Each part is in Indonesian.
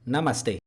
Namaste.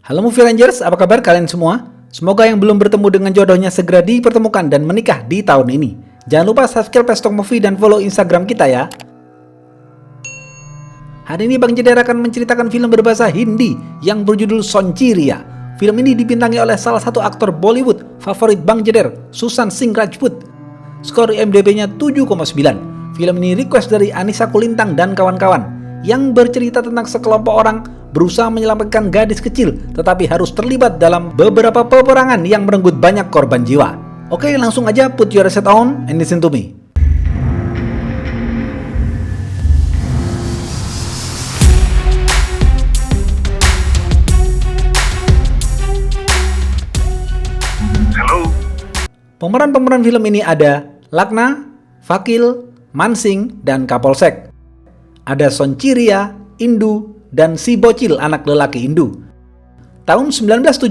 Halo Movie Rangers, apa kabar kalian semua? Semoga yang belum bertemu dengan jodohnya segera dipertemukan dan menikah di tahun ini. Jangan lupa subscribe Pestok Movie dan follow Instagram kita ya. Hari ini Bang Jedar akan menceritakan film berbahasa Hindi yang berjudul Sonchiriya. Film ini dibintangi oleh salah satu aktor Bollywood favorit Bang Jedar, Sushant Singh Rajput. Skor IMDb-nya 7,9. Film ini request dari Anissa Kulintang dan kawan-kawan, yang bercerita tentang sekelompok orang berusaha menyelamatkan gadis kecil tetapi harus terlibat dalam beberapa peperangan yang merenggut banyak korban jiwa. Oke, langsung aja put your headset on and listen to me. Pemeran-pemeran film ini ada Lakna, Vakil, Mansingh, dan Kapolsek. Ada Sonchiriya, Indu, dan si bocil anak lelaki Indu. Tahun 1975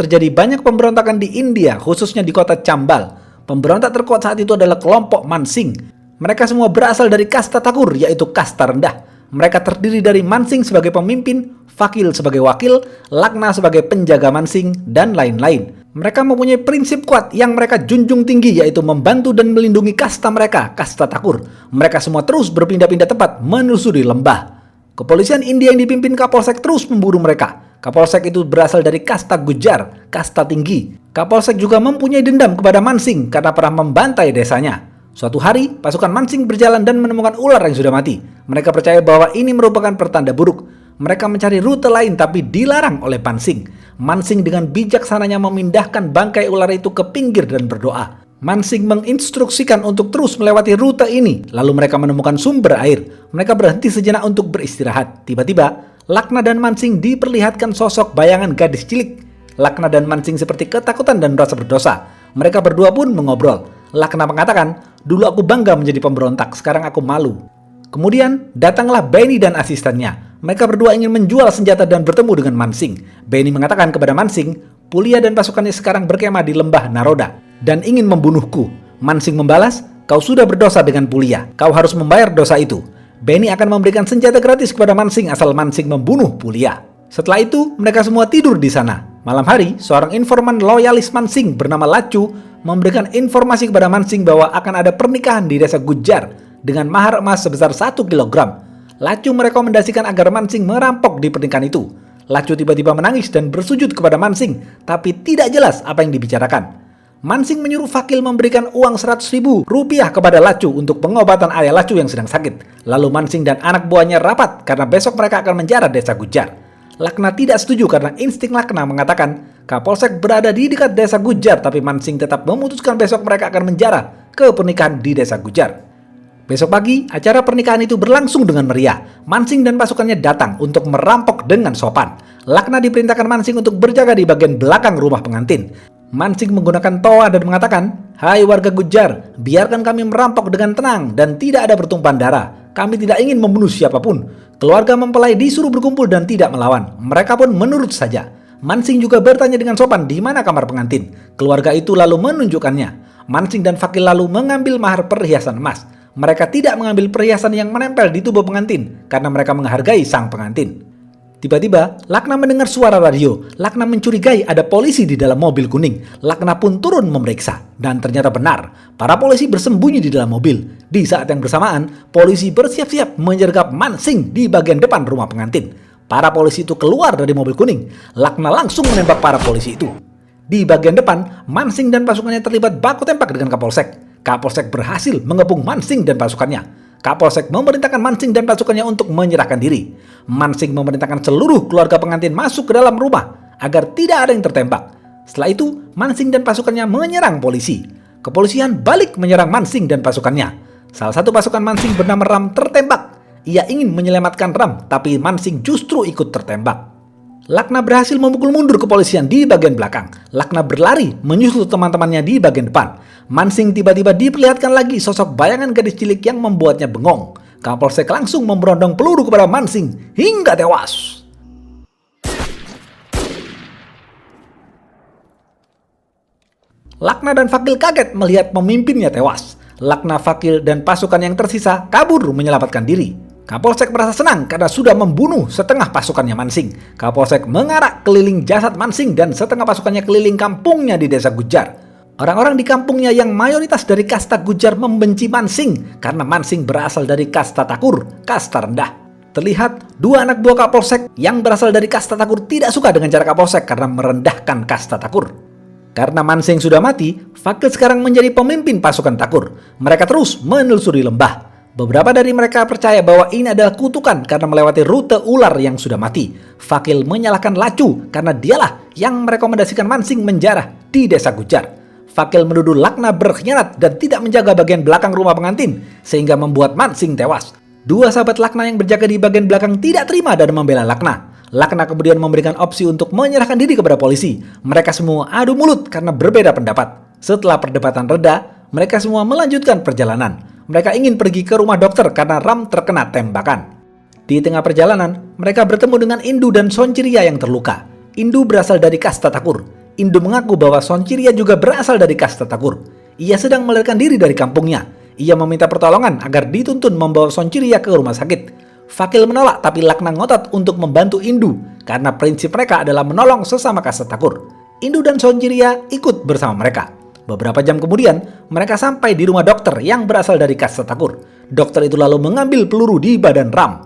terjadi banyak pemberontakan di India, khususnya di kota Chambal. Pemberontak terkuat saat itu adalah kelompok Mansingh. Mereka semua berasal dari kasta Thakur, yaitu kasta rendah. Mereka terdiri dari Mansingh sebagai pemimpin, Vakil sebagai wakil, Lakna sebagai penjaga Mansingh, dan lain-lain. Mereka mempunyai prinsip kuat yang mereka junjung tinggi, yaitu membantu dan melindungi kasta mereka, kasta Thakur. Mereka semua terus berpindah-pindah tempat menelusuri lembah. Kepolisian India yang dipimpin Kapolsek terus memburu mereka. Kapolsek itu berasal dari kasta Gujar, kasta tinggi. Kapolsek juga mempunyai dendam kepada Mansingh karena pernah membantai desanya. Suatu hari, pasukan Mansingh berjalan dan menemukan ular yang sudah mati. Mereka percaya bahwa ini merupakan pertanda buruk. Mereka mencari rute lain tapi dilarang oleh Mansingh. Mansingh dengan bijaksananya memindahkan bangkai ular itu ke pinggir dan berdoa. Mansingh menginstruksikan untuk terus melewati rute ini. Lalu mereka menemukan sumber air. Mereka berhenti sejenak untuk beristirahat. Tiba-tiba, Lakna dan Mansingh diperlihatkan sosok bayangan gadis cilik. Lakna dan Mansingh seperti ketakutan dan merasa berdosa. Mereka berdua pun mengobrol. Lakna mengatakan, "Dulu aku bangga menjadi pemberontak, sekarang aku malu." Kemudian datanglah Benny dan asistennya. Mereka berdua ingin menjual senjata dan bertemu dengan Mansingh. Benny mengatakan kepada Mansingh, "Pulia dan pasukannya sekarang berkemah di lembah Naroda dan ingin membunuhku." Mansingh membalas, "Kau sudah berdosa dengan Pulia. Kau harus membayar dosa itu." Benny akan memberikan senjata gratis kepada Mansingh asal Mansingh membunuh Pulia. Setelah itu, mereka semua tidur di sana. Malam hari, seorang informan loyalis Mansingh bernama Lachu memberikan informasi kepada Mansingh bahwa akan ada pernikahan di desa Gujar dengan mahar emas sebesar 1 kilogram. Lachu merekomendasikan agar Mansingh merampok di pernikahan itu. Lachu tiba-tiba menangis dan bersujud kepada Mansingh, tapi tidak jelas apa yang dibicarakan. Mansingh menyuruh Vakil memberikan uang 100.000 rupiah kepada Lachu untuk pengobatan ayah Lachu yang sedang sakit. Lalu Mansingh dan anak buahnya rapat karena besok mereka akan menjara desa Gujar. Lakna tidak setuju karena insting Lakna mengatakan Kapolsek berada di dekat desa Gujar, tapi Mansingh tetap memutuskan besok mereka akan menjara ke pernikahan di desa Gujar. Besok pagi, acara pernikahan itu berlangsung dengan meriah. Mansingh dan pasukannya datang untuk merampok dengan sopan. Lakna diperintahkan Mansingh untuk berjaga di bagian belakang rumah pengantin. Mansingh menggunakan toa dan mengatakan, "Hai warga Gujar, biarkan kami merampok dengan tenang dan tidak ada pertumpahan darah. Kami tidak ingin membunuh siapapun." Keluarga mempelai disuruh berkumpul dan tidak melawan. Mereka pun menurut saja. Mansingh juga bertanya dengan sopan di mana kamar pengantin. Keluarga itu lalu menunjukkannya. Mansingh dan Vakil lalu mengambil mahar perhiasan emas. Mereka tidak mengambil perhiasan yang menempel di tubuh pengantin karena mereka menghargai sang pengantin. Tiba-tiba, Lakna mendengar suara radio. Lakna mencurigai ada polisi di dalam mobil kuning. Lakna pun turun memeriksa. Dan ternyata benar, para polisi bersembunyi di dalam mobil. Di saat yang bersamaan, polisi bersiap-siap menyergap Mansingh di bagian depan rumah pengantin. Para polisi itu keluar dari mobil kuning. Lakna langsung menembak para polisi itu. Di bagian depan, Mansingh dan pasukannya terlibat baku tembak dengan Kapolsek. Kapolsek berhasil mengepung Mansingh dan pasukannya. Kapolsek memerintahkan Mansingh dan pasukannya untuk menyerahkan diri. Mansingh memerintahkan seluruh keluarga pengantin masuk ke dalam rumah agar tidak ada yang tertembak. Setelah itu, Mansingh dan pasukannya menyerang polisi. Kepolisian balik menyerang Mansingh dan pasukannya. Salah satu pasukan Mansingh bernama Ram tertembak. Ia ingin menyelamatkan Ram, tapi Mansingh justru ikut tertembak. Lakna berhasil memukul mundur kepolisian di bagian belakang. Lakna berlari menyusul teman-temannya di bagian depan. Mansingh tiba-tiba diperlihatkan lagi sosok bayangan gadis cilik yang membuatnya bengong. Kapolsek langsung memberondong peluru kepada Mansingh hingga tewas. Lakna dan Fakil kaget melihat pemimpinnya tewas. Lakna, Fakil, dan pasukan yang tersisa kabur menyelamatkan diri. Kapolsek merasa senang karena sudah membunuh setengah pasukannya Mansing. Kapolsek mengarak keliling jasad Mansing dan setengah pasukannya keliling kampungnya di desa Gujar. Orang-orang di kampungnya yang mayoritas dari kasta Gujar membenci Mansing karena Mansing berasal dari kasta Takur, kasta rendah. Terlihat dua anak buah Kapolsek yang berasal dari kasta Takur tidak suka dengan cara Kapolsek karena merendahkan kasta Takur. Karena Mansing sudah mati, Fakil sekarang menjadi pemimpin pasukan Takur. Mereka terus menelusuri lembah. Beberapa dari mereka percaya bahwa ini adalah kutukan karena melewati rute ular yang sudah mati. Fakil menyalahkan Lacu karena dialah yang merekomendasikan Mansing menjarah di desa Gujar. Fakil menuduh Lakna berkhianat dan tidak menjaga bagian belakang rumah pengantin, sehingga membuat Mansing tewas. Dua sahabat Lakna yang berjaga di bagian belakang tidak terima dan membela Lakna. Lakna kemudian memberikan opsi untuk menyerahkan diri kepada polisi. Mereka semua adu mulut karena berbeda pendapat. Setelah perdebatan reda, mereka semua melanjutkan perjalanan. Mereka ingin pergi ke rumah dokter karena Ram terkena tembakan. Di tengah perjalanan, mereka bertemu dengan Indu dan Sonciria yang terluka. Indu berasal dari kasta Takur. Indu mengaku bahwa Sonciria juga berasal dari kasta Takur. Ia sedang melarikan diri dari kampungnya. Ia meminta pertolongan agar dituntun membawa Sonciria ke rumah sakit. Fakil menolak, tapi Lakna ngotot untuk membantu Indu karena prinsip mereka adalah menolong sesama kasta Takur. Indu dan Sonciria ikut bersama mereka. Beberapa jam kemudian, mereka sampai di rumah dokter yang berasal dari kasta Takur. Dokter itu lalu mengambil peluru di badan Ram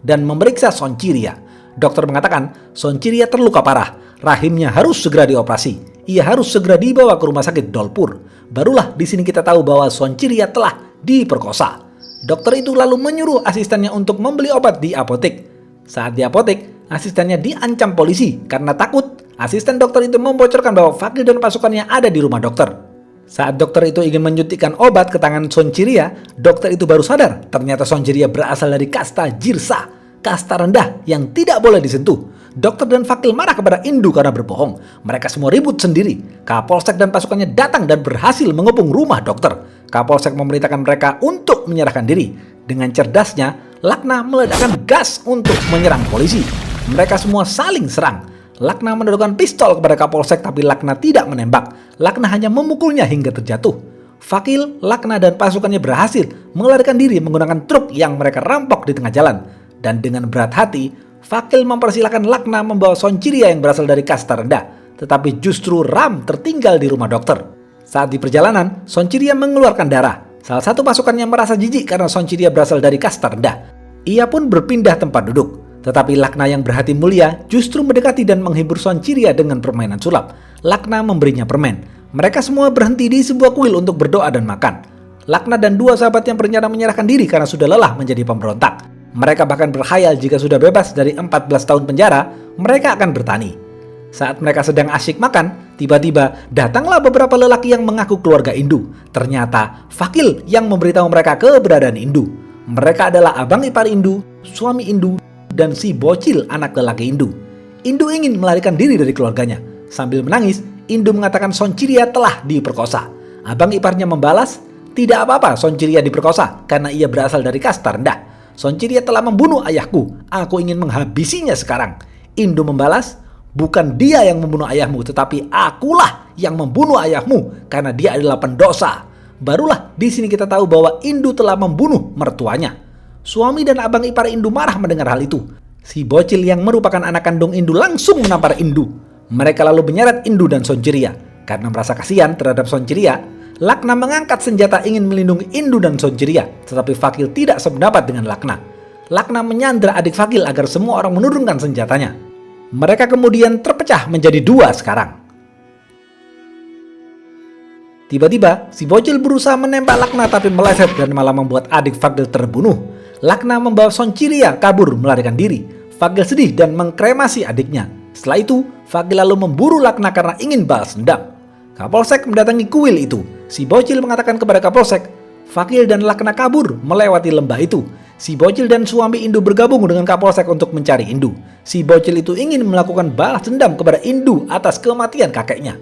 dan memeriksa Sonciria. Dokter mengatakan Sonciria terluka parah, rahimnya harus segera dioperasi. Ia harus segera dibawa ke rumah sakit Dolpur. Barulah di sini kita tahu bahwa Sonciria telah diperkosa. Dokter itu lalu menyuruh asistennya untuk membeli obat di apotek. Saat di apotek, asistennya diancam polisi karena takut asisten dokter itu membocorkan bahwa Fakil dan pasukannya ada di rumah dokter. Saat dokter itu ingin menyuntikkan obat ke tangan Sonciria, dokter itu baru sadar ternyata Sonciria berasal dari kasta Jirsa, kasta rendah yang tidak boleh disentuh. Dokter dan Fakil marah kepada Indu karena berbohong. Mereka semua ribut sendiri. Kapolsek dan pasukannya datang dan berhasil mengepung rumah dokter. Kapolsek memerintahkan mereka untuk menyerahkan diri. Dengan cerdasnya, Lakna meledakkan gas untuk menyerang polisi. Mereka semua saling serang. Lakna menodongkan pistol kepada Kapolsek, tapi Lakna tidak menembak. Lakna hanya memukulnya hingga terjatuh. Fakil, Lakna, dan pasukannya berhasil melarikan diri menggunakan truk yang mereka rampok di tengah jalan. Dan dengan berat hati, Fakil mempersilahkan Lakna membawa Sonciria yang berasal dari kasta rendah. Tetapi justru Ram tertinggal di rumah dokter. Saat di perjalanan, Sonciria mengeluarkan darah. Salah satu pasukannya merasa jijik karena Sonciria berasal dari kasta rendah. Ia pun berpindah tempat duduk. Tetapi Lakna yang berhati mulia justru mendekati dan menghibur Sonciria dengan permainan sulap. Lakna memberinya permen. Mereka semua berhenti di sebuah kuil untuk berdoa dan makan. Lakna dan dua sahabat yang berencana menyerahkan diri karena sudah lelah menjadi pemberontak. Mereka bahkan berkhayal jika sudah bebas dari 14 tahun penjara, mereka akan bertani. Saat mereka sedang asyik makan, tiba-tiba datanglah beberapa lelaki yang mengaku keluarga Indu. Ternyata Fakil yang memberitahu mereka keberadaan Indu. Mereka adalah abang ipar Indu, suami Indu, dan si bocil anak lelaki Indu. Indu ingin melarikan diri dari keluarganya. Sambil menangis, Indu mengatakan Sonciria telah diperkosa. Abang iparnya membalas, tidak apa-apa Sonciria diperkosa karena ia berasal dari kasta rendah. Sonciria telah membunuh ayahku, aku ingin menghabisinya sekarang. Indu membalas, bukan dia yang membunuh ayahmu, tetapi akulah yang membunuh ayahmu karena dia adalah pendosa. Barulah di sini kita tahu bahwa Indu telah membunuh mertuanya. Suami dan abang ipar Indu marah mendengar hal itu. Si bocil yang merupakan anak kandung Indu langsung menampar Indu. Mereka lalu menyeret Indu dan Sonciria. Karena merasa kasihan terhadap Sonciria, Lakna mengangkat senjata ingin melindungi Indu dan Sonciria, tetapi Fakil tidak sependapat dengan Lakna. Lakna menyandra adik Fakil agar semua orang menurunkan senjatanya. Mereka kemudian terpecah menjadi dua sekarang. Tiba-tiba, si bocil berusaha menembak Lakna tapi meleset dan malah membuat adik Fakil terbunuh. Lakna membawa Sonciria kabur melarikan diri. Fakil sedih dan mengkremasi adiknya. Setelah itu, Fakil lalu memburu Lakna karena ingin balas dendam. Kapolsek mendatangi kuil itu. Si bocil mengatakan kepada Kapolsek, Fakil dan Lakna kabur melewati lembah itu. Si bocil dan suami Indu bergabung dengan Kapolsek untuk mencari Indu. Si bocil itu ingin melakukan balas dendam kepada Indu atas kematian kakeknya.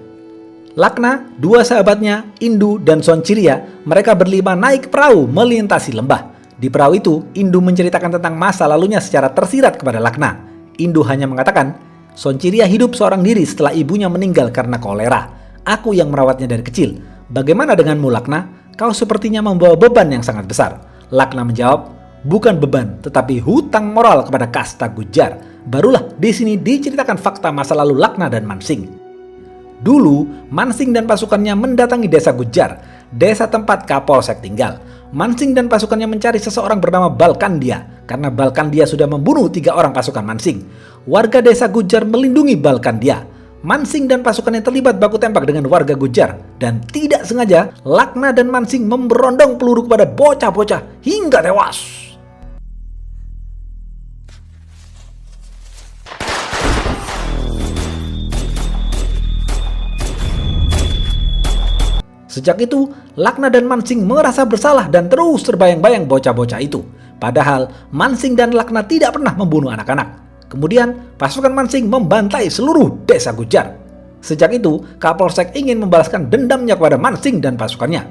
Lakna, dua sahabatnya, Indu, dan Sonciria, mereka berlima naik perahu melintasi lembah. Di perahu itu, Indu menceritakan tentang masa lalunya secara tersirat kepada Lakna. Indu hanya mengatakan, Sonciria hidup seorang diri setelah ibunya meninggal karena kolera. Aku yang merawatnya dari kecil. Bagaimana denganmu, Lakna? Kau sepertinya membawa beban yang sangat besar. Lakna menjawab, bukan beban, tetapi hutang moral kepada kasta Gujar. Barulah di sini diceritakan fakta masa lalu Lakna dan Mansing. Dulu, Mansing dan pasukannya mendatangi desa Gujar, desa tempat Kapolsek tinggal. Mansing dan pasukannya mencari seseorang bernama Balkandia, karena Balkandia sudah membunuh 3 orang pasukan Mansing. Warga desa Gujar melindungi Balkandia. Mansing dan pasukannya terlibat baku tembak dengan warga Gujar, dan tidak sengaja Lakna dan Mansing memberondong peluru kepada bocah-bocah hingga tewas. Sejak itu, Lakna dan Mansing merasa bersalah dan terus terbayang-bayang bocah-bocah itu. Padahal, Mansing dan Lakna tidak pernah membunuh anak-anak. Kemudian, pasukan Mansing membantai seluruh desa Gujar. Sejak itu, Kapolsek ingin membalaskan dendamnya kepada Mansing dan pasukannya.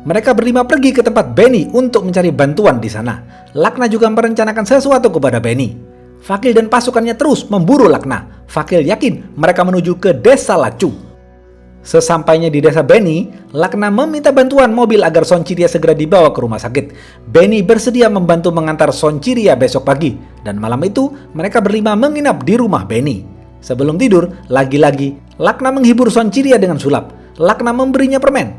Mereka berlima pergi ke tempat Beni untuk mencari bantuan di sana. Lakna juga merencanakan sesuatu kepada Beni. Fakil dan pasukannya terus memburu Lakna. Fakil yakin mereka menuju ke desa Lacu. Sesampainya di desa Beni, Lakna meminta bantuan mobil agar Sonciria segera dibawa ke rumah sakit. Beni bersedia membantu mengantar Sonciria besok pagi, dan malam itu mereka berlima menginap di rumah Beni. Sebelum tidur, lagi-lagi Lakna menghibur Sonciria dengan sulap. Lakna memberinya permen.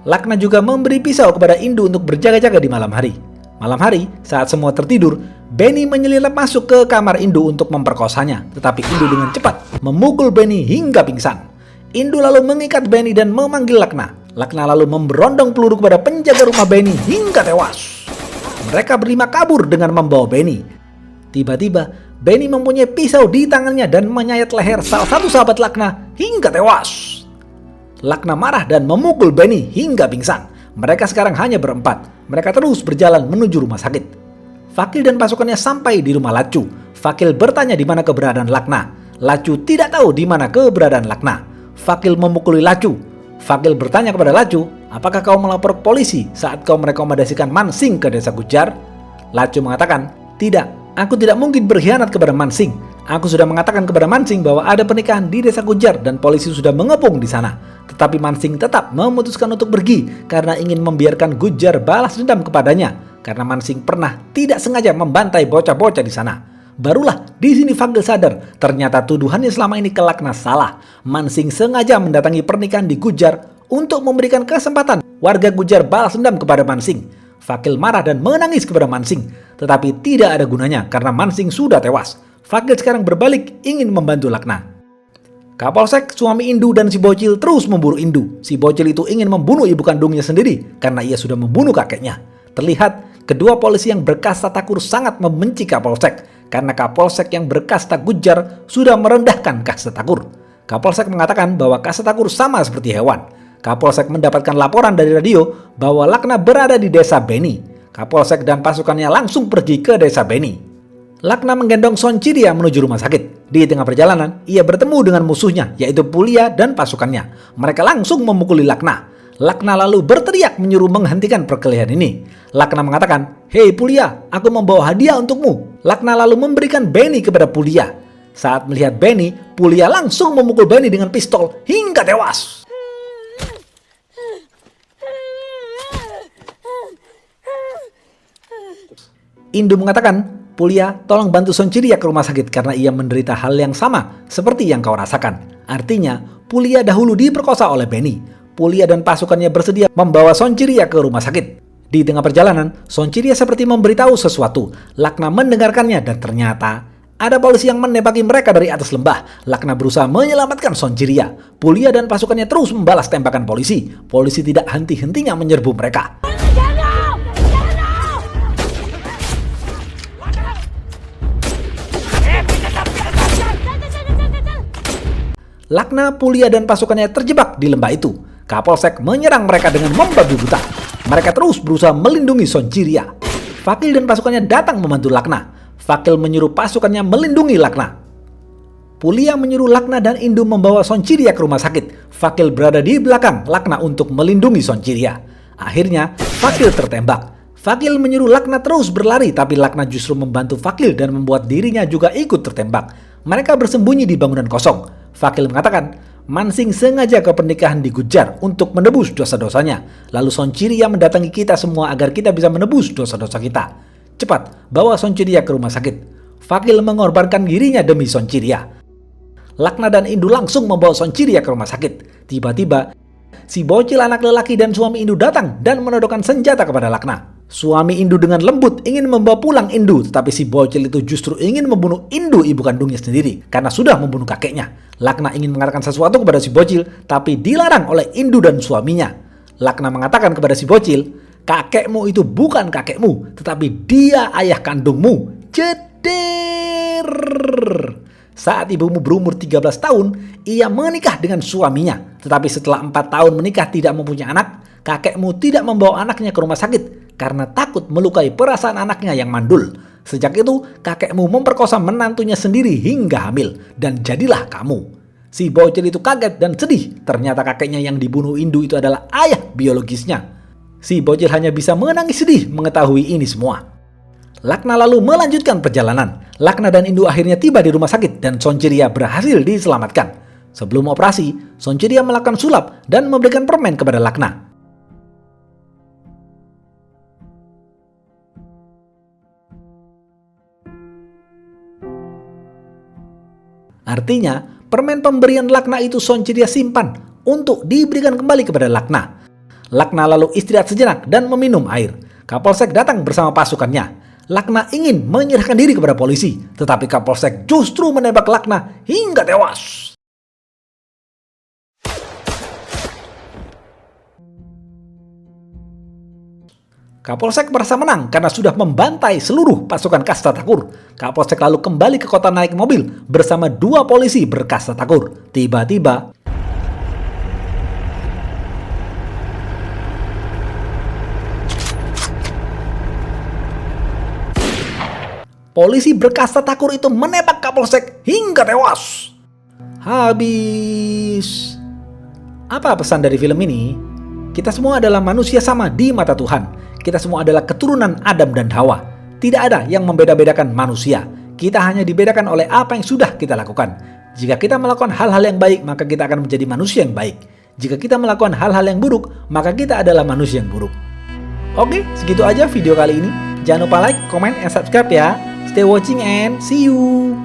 Lakna juga memberi pisau kepada Indu untuk berjaga-jaga di malam hari. Malam hari, saat semua tertidur, Beni menyelilap masuk ke kamar Indu untuk memperkosanya, tetapi Indu dengan cepat memukul Beni hingga pingsan. Indu lalu mengikat Beni dan memanggil Lakna. Lakna lalu memberondong peluru kepada penjaga rumah Beni hingga tewas. Mereka berlima kabur dengan membawa Beni. Tiba-tiba, Beni mempunyai pisau di tangannya dan menyayat leher salah satu sahabat Lakna hingga tewas. Lakna marah dan memukul Beni hingga pingsan. Mereka sekarang hanya berempat. Mereka terus berjalan menuju rumah sakit. Fakil dan pasukannya sampai di rumah Lacu. Fakil bertanya di mana keberadaan Lakna. Lacu tidak tahu di mana keberadaan Lakna. Fakil memukuli Lacu. Fakil bertanya kepada Lacu, apakah kau melapor ke polisi saat kau merekomendasikan Mansing ke desa Gujar? Lacu mengatakan, tidak, aku tidak mungkin berkhianat kepada Mansing. Aku sudah mengatakan kepada Mansing bahwa ada pernikahan di desa Gujar dan polisi sudah mengepung di sana. Tetapi Mansing tetap memutuskan untuk pergi karena ingin membiarkan Gujar balas dendam kepadanya. Karena Mansing pernah tidak sengaja membantai bocah-bocah di sana. Barulah di sini Fakil sadar ternyata tuduhannya selama ini ke Lakna salah. Mansing sengaja mendatangi pernikahan di Gujar untuk memberikan kesempatan warga Gujar balas dendam kepada Mansing. Fakil marah dan menangis kepada Mansing, tetapi tidak ada gunanya karena Mansing sudah tewas. Fakil sekarang berbalik ingin membantu Lakna. Kapolsek, suami Indu dan si bocil terus memburu Indu. Si bocil itu ingin membunuh ibu kandungnya sendiri karena ia sudah membunuh kakeknya. Terlihat kedua polisi yang berkasta Takur sangat membenci Kapolsek karena Kapolsek yang berkasta Gujar sudah merendahkan kasta Takur. Kapolsek mengatakan bahwa kasta Takur sama seperti hewan. Kapolsek mendapatkan laporan dari radio bahwa Lakna berada di desa Beni. Kapolsek dan pasukannya langsung pergi ke desa Beni. Lakna menggendong Sonciria menuju rumah sakit. Di tengah perjalanan, ia bertemu dengan musuhnya, yaitu Pulia dan pasukannya. Mereka langsung memukuli Lakna. Lakna lalu berteriak menyuruh menghentikan perkelahian ini. Lakna mengatakan, "Hei Pulia, aku membawa hadiah untukmu." Lakna lalu memberikan Beni kepada Pulia. Saat melihat Beni, Pulia langsung memukul Beni dengan pistol hingga tewas. Indu mengatakan, "Pulia, tolong bantu Sonciria ke rumah sakit karena ia menderita hal yang sama seperti yang kau rasakan." Artinya, Pulia dahulu diperkosa oleh Beni. Pulia dan pasukannya bersedia membawa Sonciria ke rumah sakit. Di tengah perjalanan, Sonciria seperti memberitahu sesuatu. Lakna mendengarkannya dan ternyata ada polisi yang menembaki mereka dari atas lembah. Lakna berusaha menyelamatkan Sonciria. Pulia dan pasukannya terus membalas tembakan polisi. Polisi tidak henti-hentinya menyerbu mereka. Lakna, Pulia dan pasukannya terjebak di lembah itu. Kapolsek menyerang mereka dengan membabi buta. Mereka terus berusaha melindungi Sonciria. Fakil dan pasukannya datang membantu Lakna. Fakil menyuruh pasukannya melindungi Lakna. Pulia menyuruh Lakna dan Indu membawa Sonciria ke rumah sakit. Fakil berada di belakang Lakna untuk melindungi Sonciria. Akhirnya, Fakil tertembak. Fakil menyuruh Lakna terus berlari, tapi Lakna justru membantu Fakil dan membuat dirinya juga ikut tertembak. Mereka bersembunyi di bangunan kosong. Fakil mengatakan, Mansing sengaja ke pernikahan di Gujar untuk menebus dosa-dosanya. Lalu Sonchiria mendatangi kita semua agar kita bisa menebus dosa-dosa kita. Cepat, bawa Sonchiria ke rumah sakit. Vakil mengorbankan dirinya demi Sonchiria. Lakna dan Indu langsung membawa Sonchiria ke rumah sakit. Tiba-tiba, si bocil anak lelaki dan suami Indu datang dan menodongkan senjata kepada Lakna. Suami Indu dengan lembut ingin membawa pulang Indu, tetapi si bocil itu justru ingin membunuh Indu, ibu kandungnya sendiri, karena sudah membunuh kakeknya. Lakna ingin mengatakan sesuatu kepada si bocil, tapi dilarang oleh Indu dan suaminya. Lakna mengatakan kepada si bocil, kakekmu itu bukan kakekmu, tetapi dia ayah kandungmu. Jeder. Saat ibumu berumur 13 tahun, ia menikah dengan suaminya. Tetapi setelah 4 tahun menikah tidak mempunyai anak, kakekmu tidak membawa anaknya ke rumah sakit karena takut melukai perasaan anaknya yang mandul. Sejak itu, kakekmu memperkosa menantunya sendiri hingga hamil, dan jadilah kamu. Si bocil itu kaget dan sedih. Ternyata kakeknya yang dibunuh Indu itu adalah ayah biologisnya. Si bocil hanya bisa menangis sedih mengetahui ini semua. Lakna lalu melanjutkan perjalanan. Lakna dan Indu akhirnya tiba di rumah sakit dan Sonchiria berhasil diselamatkan. Sebelum operasi, Sonchiria melakukan sulap dan memberikan permen kepada Lakna. Artinya, permen pemberian Lakna itu Sonchiria simpan untuk diberikan kembali kepada Lakna. Lakna lalu istirahat sejenak dan meminum air. Kapolsek datang bersama pasukannya. Lakna ingin menyerahkan diri kepada polisi, tetapi Kapolsek justru menembak Lakna hingga tewas. Kapolsek merasa menang karena sudah membantai seluruh pasukan Kasta Thakur. Kapolsek lalu kembali ke kota naik mobil bersama 2 polisi berkasta Thakur. Tiba-tiba, polisi berkasta Thakur itu menembak Kapolsek hingga tewas. Habis. Apa pesan dari film ini? Kita semua adalah manusia sama di mata Tuhan. Kita semua adalah keturunan Adam dan Hawa. Tidak ada yang membeda-bedakan manusia. Kita hanya dibedakan oleh apa yang sudah kita lakukan. Jika kita melakukan hal-hal yang baik, maka kita akan menjadi manusia yang baik. Jika kita melakukan hal-hal yang buruk, maka kita adalah manusia yang buruk. Oke, segitu aja video kali ini. Jangan lupa like, comment, and subscribe ya. Stay watching and see you.